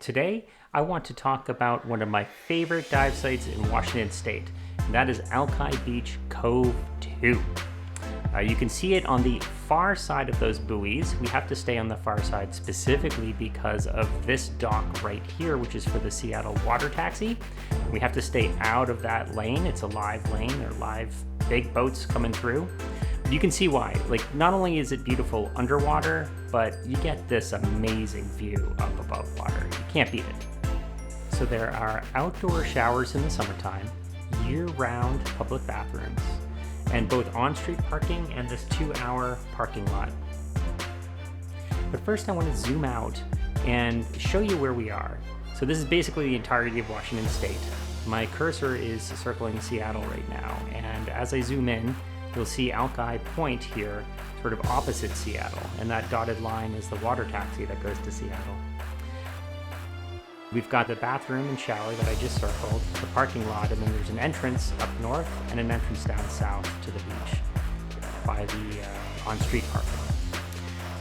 Today, I want to talk about one of my favorite dive sites in Washington State, and that is Alki Beach Cove 2. You can see it on the far side of those buoys. We have to stay on the far side specifically because of this dock right here, which is for the Seattle water taxi. We have to stay out of that lane. It's a live lane. There are live big boats coming through. But you can see why. Not only is it beautiful underwater, but you get this amazing view up above water. You can't beat it. So there are outdoor showers in the summertime, year-round public bathrooms, and both on-street parking and this 2-hour parking lot. But first I want to zoom out and show you where we are. So this is basically the entirety of Washington State. My cursor is circling Seattle right now, and as I zoom in, you'll see Alki Point here, sort of opposite Seattle, and that dotted line is the water taxi that goes to Seattle. We've got the bathroom and shower that I just circled, the parking lot, and then there's an entrance up north and an entrance down south to the beach by the on-street parking.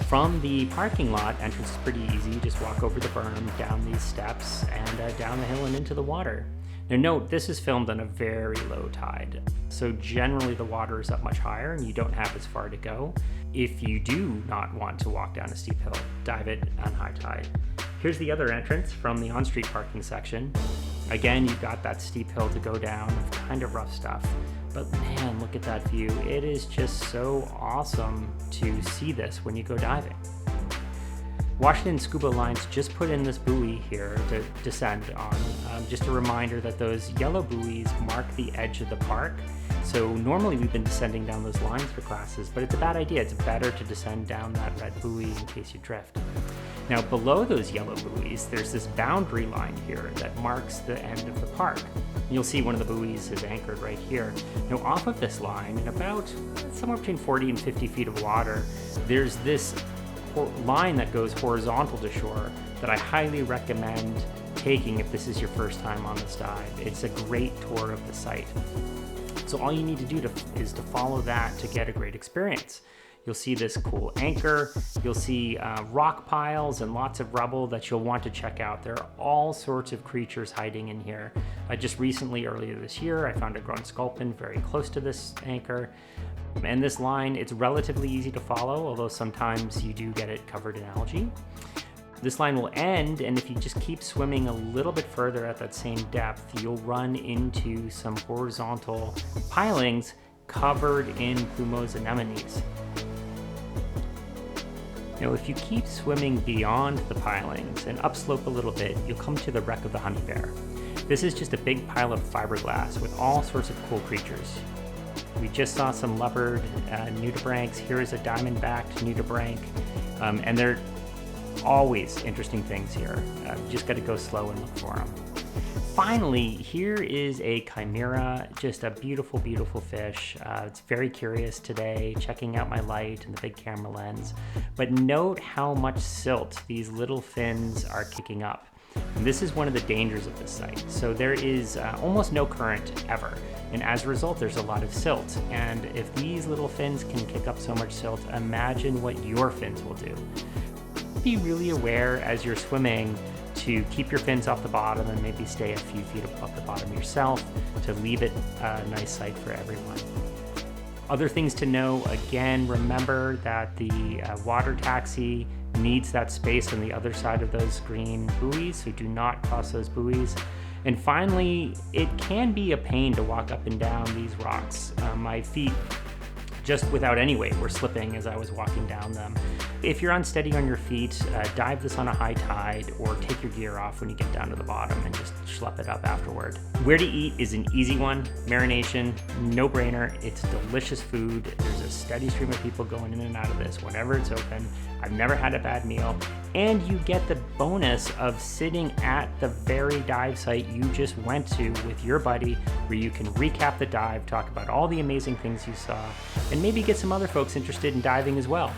From the parking lot, entrance is pretty easy. You just walk over the berm, down these steps, and down the hill and into the water. Now note, this is filmed on a very low tide, so generally the water is up much higher and you don't have as far to go. If you do not want to walk down a steep hill, dive it on high tide. Here's the other entrance from the on-street parking section. Again, you've got that steep hill to go down, kind of rough stuff. But man, look at that view. It is just so awesome to see this when you go diving. Washington Scuba Lines just put in this buoy here to descend on. Just a reminder that those yellow buoys mark the edge of the park. So normally we've been descending down those lines for classes, but it's a bad idea. It's better to descend down that red buoy in case you drift. Now below those yellow buoys, there's this boundary line here that marks the end of the park. You'll see one of the buoys is anchored right here. Now off of this line, in about somewhere between 40 and 50 feet of water, there's this line that goes horizontal to shore that I highly recommend taking if this is your first time on this dive. It's a great tour of the site. So all you need to do is to follow that to get a great experience. You'll see this cool anchor, you'll see rock piles and lots of rubble that you'll want to check out. There are all sorts of creatures hiding in here. Just recently, earlier this year, I found a ground sculpin very close to this anchor. And this line, it's relatively easy to follow, although sometimes you do get it covered in algae. This line will end, and if you just keep swimming a little bit further at that same depth, you'll run into some horizontal pilings covered in plumose anemones. Now, if you keep swimming beyond the pilings and upslope a little bit, you'll come to the wreck of the honey bear. This is just a big pile of fiberglass with all sorts of cool creatures. We just saw some leopard nudibranchs. Here is a diamond-backed nudibranch, and they're always interesting things here. You just got to go slow and look for them. Finally, here is a chimera, just a beautiful, beautiful fish. It's very curious today, checking out my light and the big camera lens. But note how much silt these little fins are kicking up. And this is one of the dangers of this site. So there is almost no current ever. And as a result, there's a lot of silt. And if these little fins can kick up so much silt, imagine what your fins will do. Be really aware as you're swimming to keep your fins off the bottom and maybe stay a few feet above the bottom yourself to leave it a nice sight for everyone. Other things to know, again, remember that the water taxi needs that space on the other side of those green buoys, so do not cross those buoys. And finally, it can be a pain to walk up and down these rocks. My feet, just without any weight, were slipping as I was walking down them. If you're unsteady on your feet, dive this on a high tide or take your gear off when you get down to the bottom and just schlep it up afterward. Where to eat is an easy one. Marination, no brainer. It's delicious food. There's a steady stream of people going in and out of this whenever it's open. I've never had a bad meal. And you get the bonus of sitting at the very dive site you just went to with your buddy, where you can recap the dive, talk about all the amazing things you saw, and maybe get some other folks interested in diving as well.